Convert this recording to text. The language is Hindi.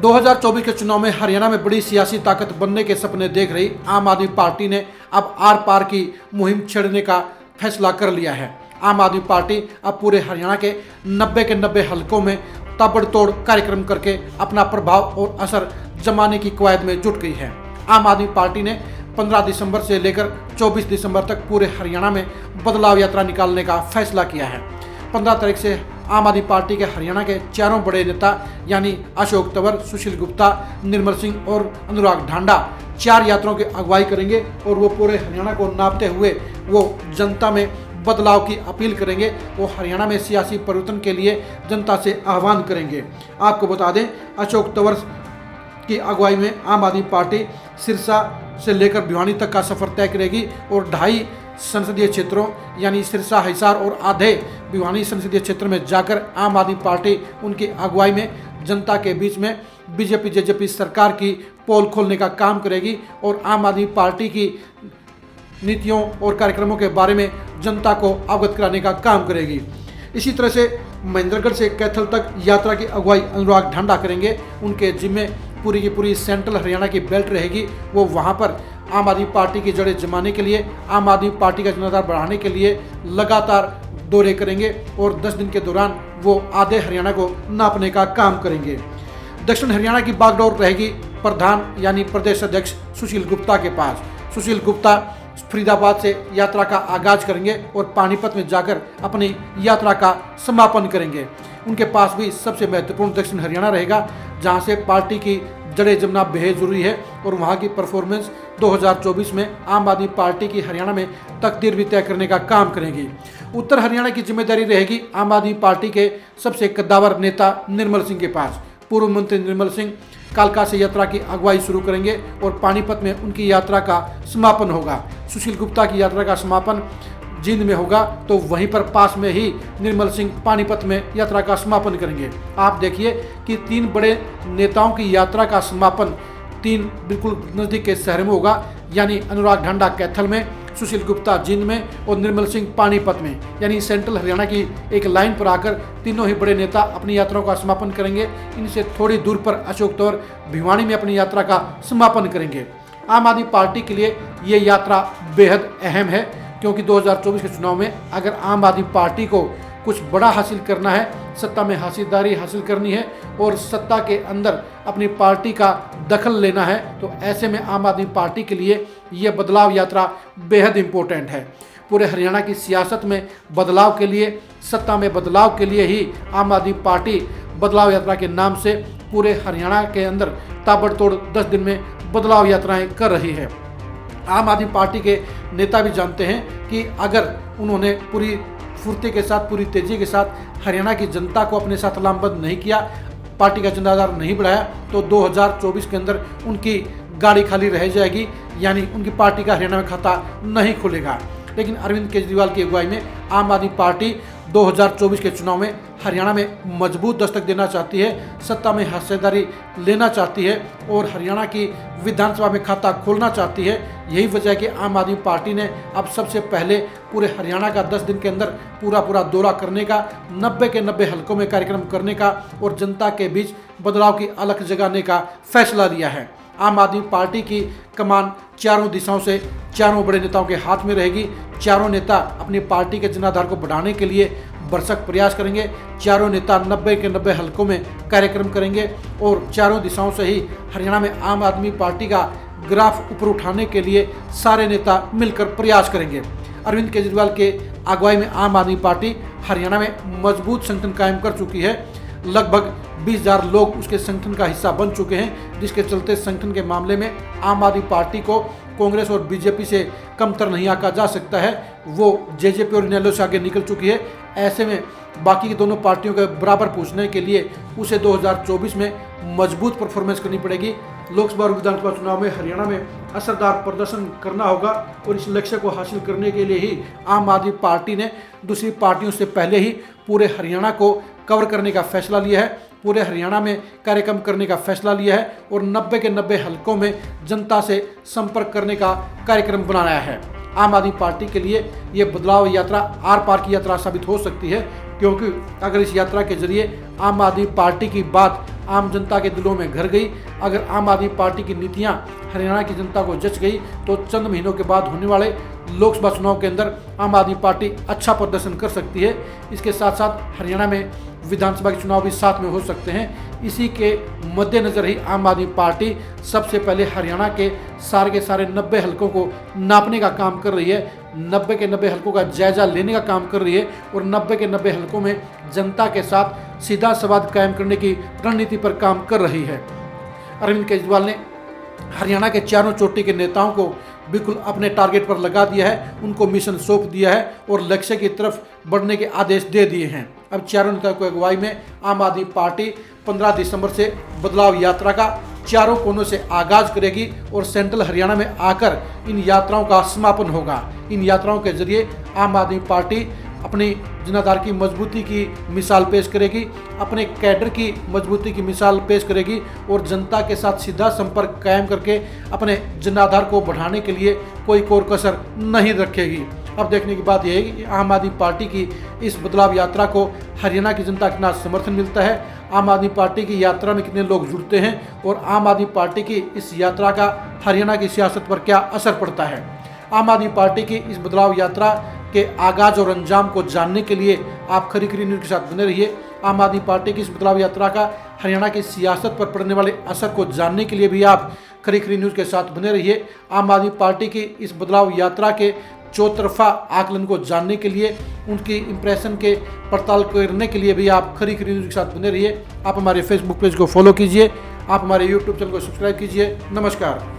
2024 के चुनाव में हरियाणा में बड़ी सियासी ताकत बनने के सपने देख रही आम आदमी पार्टी ने अब आर पार की मुहिम छेड़ने का फैसला कर लिया है। आम आदमी पार्टी अब पूरे हरियाणा के 90 के 90 हलकों में ताबड़तोड़ कार्यक्रम करके अपना प्रभाव और असर जमाने की कवायद में जुट गई है। आम आदमी पार्टी ने 15 दिसंबर से लेकर 24 दिसंबर तक पूरे हरियाणा में बदलाव यात्रा निकालने का फैसला किया है। 15 तारीख से आम आदमी पार्टी के हरियाणा के चारों बड़े नेता यानी अशोक तंवर, सुशील गुप्ता, निर्मल सिंह और अनुराग ढांडा 4 यात्राओं की अगुवाई करेंगे और वो पूरे हरियाणा को नापते हुए वो जनता में बदलाव की अपील करेंगे। वो हरियाणा में सियासी परिवर्तन के लिए जनता से आह्वान करेंगे। आपको बता दें, अशोक तंवर की अगुवाई में आम आदमी पार्टी सिरसा से लेकर भिवानी तक का सफर तय करेगी और 2.5 संसदीय क्षेत्रों यानी सिरसा, हिसार और आधे भिवानी संसदीय क्षेत्र में जाकर आम आदमी पार्टी उनकी अगुवाई में जनता के बीच में बीजेपी जेजेपी सरकार की पोल खोलने का काम करेगी और आम आदमी पार्टी की नीतियों और कार्यक्रमों के बारे में जनता को अवगत कराने का काम करेगी। इसी तरह से महेंद्रगढ़ से कैथल तक यात्रा की अगुवाई अनुराग ढांडा करेंगे। उनके जिम्मे पूरी की पूरी सेंट्रल हरियाणा की बेल्ट रहेगी। वो वहाँ पर आम आदमी पार्टी की जड़ें जमाने के लिए, आम आदमी पार्टी का जनाधार बढ़ाने के लिए लगातार दौरे करेंगे और 10 दिन के दौरान वो आधे हरियाणा को नापने का काम करेंगे। दक्षिण हरियाणा की बागडोर रहेगी प्रधान यानी प्रदेश अध्यक्ष सुशील गुप्ता के पास। सुशील गुप्ता फरीदाबाद से यात्रा का आगाज करेंगे और पानीपत में जाकर अपनी यात्रा का समापन करेंगे। उनके पास भी सबसे महत्वपूर्ण दक्षिण हरियाणा रहेगा, जहां से पार्टी की जड़ें जमना बेहद जरूरी है और वहां की परफॉर्मेंस 2024 में आम आदमी पार्टी की हरियाणा में तकदीर भी तय करने का काम करेंगी। उत्तर हरियाणा की जिम्मेदारी रहेगी आम आदमी पार्टी के सबसे कद्दावर नेता निर्मल सिंह के पास। पूर्व मंत्री निर्मल सिंह कालका से यात्रा की अगुवाई शुरू करेंगे और पानीपत में उनकी यात्रा का समापन होगा। सुशील गुप्ता की यात्रा का समापन जींद में होगा, तो वहीं पर पास में ही निर्मल सिंह पानीपत में यात्रा का समापन करेंगे। आप देखिए कि 3 बड़े नेताओं की यात्रा का समापन 3 बिल्कुल नज़दीक के शहर में होगा, यानी अनुराग ढांडा कैथल में, सुशील गुप्ता जींद में और निर्मल सिंह पानीपत में। यानी सेंट्रल हरियाणा की एक लाइन पर आकर तीनों ही बड़े नेता अपनी यात्राओं का समापन करेंगे। इनसे थोड़ी दूर पर अशोक तंवर भिवानी में अपनी यात्रा का समापन करेंगे। आम आदमी पार्टी के लिए ये यात्रा बेहद अहम है, क्योंकि 2024 के चुनाव में अगर आम आदमी पार्टी को कुछ बड़ा हासिल करना है, सत्ता में हासिलदारी हासिल करनी है और सत्ता के अंदर अपनी पार्टी का दखल लेना है, तो ऐसे में आम आदमी पार्टी के लिए ये बदलाव यात्रा बेहद इम्पोर्टेंट है। पूरे हरियाणा की सियासत में बदलाव के लिए, सत्ता में बदलाव के लिए ही आम आदमी पार्टी बदलाव यात्रा के नाम से पूरे हरियाणा के अंदर ताबड़तोड़ 10 दिन में बदलाव यात्राएं कर रही है। आम आदमी पार्टी के नेता भी जानते हैं कि अगर उन्होंने पूरी फुर्ती के साथ, पूरी तेजी के साथ हरियाणा की जनता को अपने साथ लामबंद नहीं किया, पार्टी का जनाधार नहीं बढ़ाया, तो 2024 के अंदर उनकी गाड़ी खाली रह जाएगी, यानी उनकी पार्टी का हरियाणा में खाता नहीं खुलेगा। लेकिन अरविंद केजरीवाल की अगुवाई में आम आदमी पार्टी 2024 के चुनाव में हरियाणा में मजबूत दस्तक देना चाहती है, सत्ता में हिस्सेदारी लेना चाहती है और हरियाणा की विधानसभा में खाता खोलना चाहती है। यही वजह है कि आम आदमी पार्टी ने अब सबसे पहले पूरे हरियाणा का 10 दिन के अंदर पूरा दौरा करने का, 90 के 90 हलकों में कार्यक्रम करने का और जनता के बीच बदलाव की अलख जगाने का फैसला लिया है। आम आदमी पार्टी की कमान चारों दिशाओं से चारों बड़े नेताओं के हाथ में रहेगी। चारों नेता अपनी पार्टी के जनाधार को बढ़ाने के लिए भरसक प्रयास करेंगे। चारों नेता 90 के 90 हलकों में कार्यक्रम करेंगे और चारों दिशाओं से ही हरियाणा में आम आदमी पार्टी का ग्राफ ऊपर उठाने के लिए सारे नेता मिलकर प्रयास करेंगे। अरविंद केजरीवाल के अगुवाई में आम आदमी पार्टी हरियाणा में मजबूत संगठन कायम कर चुकी है। लगभग 20,000 लोग उसके संगठन का हिस्सा बन चुके हैं, जिसके चलते संगठन के मामले में आम आदमी पार्टी को कांग्रेस और बीजेपी से कमतर नहीं आंका जा सकता है। वो जेजेपी और इनेलो से आगे निकल चुकी है। ऐसे में बाकी की दोनों पार्टियों के बराबर पूछने के लिए उसे 2024 में मजबूत परफॉर्मेंस करनी पड़ेगी। लोकसभा और विधानसभा चुनाव में हरियाणा में असरदार प्रदर्शन करना होगा और इस लक्ष्य को हासिल करने के लिए ही आम आदमी पार्टी ने दूसरी पार्टियों से पहले ही पूरे हरियाणा को कवर करने का फैसला लिया है, पूरे हरियाणा में कार्यक्रम करने का फैसला लिया है और 90 के 90 हलकों में जनता से संपर्क करने का कार्यक्रम बनाया है। आम आदमी पार्टी के लिए ये बदलाव यात्रा आर पार की यात्रा साबित हो सकती है। क्योंकि अगर इस यात्रा के जरिए आम आदमी पार्टी की बात आम जनता के दिलों में घर गई, अगर आम आदमी पार्टी की नीतियां हरियाणा की जनता को जच गई, तो चंद महीनों के बाद होने वाले लोकसभा चुनाव के अंदर आम आदमी पार्टी अच्छा प्रदर्शन कर सकती है। इसके साथ साथ हरियाणा में विधानसभा के चुनाव भी साथ में हो सकते हैं। इसी के मद्देनजर ही आम आदमी पार्टी सबसे पहले हरियाणा के सारे 90 हलकों को नापने का काम कर रही है, 90 के 90 हलकों का जायजा लेने का काम कर रही है और 90 के 90 हलकों में जनता के साथ सीधा संवाद कायम करने की रणनीति पर काम कर रही है। अरविंद केजरीवाल ने हरियाणा के चारों चोटी के नेताओं को बिल्कुल अपने टारगेट पर लगा दिया है, उनको मिशन सौंप दिया है और लक्ष्य की तरफ बढ़ने के आदेश दे दिए हैं। अब चारों नेताओं की अगुवाई में आम आदमी पार्टी 15 दिसंबर से बदलाव यात्रा का चारों कोनों से आगाज करेगी और सेंट्रल हरियाणा में आकर इन यात्राओं का समापन होगा। इन यात्राओं के जरिए आम आदमी पार्टी अपनी जनाधार की मजबूती की मिसाल पेश करेगी, अपने कैडर की मजबूती की मिसाल पेश करेगी और जनता के साथ सीधा संपर्क कायम करके अपने जनाधार को बढ़ाने के लिए कोई कोर कसर नहीं रखेगी। अब देखने की बात यह है कि आम आदमी पार्टी की इस बदलाव यात्रा को हरियाणा की जनता कितना समर्थन मिलता है, आम आदमी पार्टी की यात्रा में कितने लोग जुड़ते हैं और आम आदमी पार्टी की इस यात्रा का हरियाणा की सियासत पर क्या असर पड़ता है। आम आदमी पार्टी की इस बदलाव यात्रा के आगाज और अंजाम को जानने के लिए आप खरी खरी न्यूज़ के साथ बने रहिए। आम आदमी पार्टी की इस बदलाव यात्रा का हरियाणा की सियासत पर पड़ने वाले असर को जानने के लिए भी आप खरी खरी न्यूज़ के साथ बने रहिए। आम आदमी पार्टी की इस बदलाव यात्रा के चौतरफा आकलन को जानने के लिए, उनकी इंप्रेशन के पड़ताल करने के लिए भी आप खरी खरी न्यूज़ के साथ बने रहिए। आप हमारे फेसबुक पेज को फॉलो कीजिए, आप हमारे यूट्यूब चैनल को सब्सक्राइब कीजिए। नमस्कार।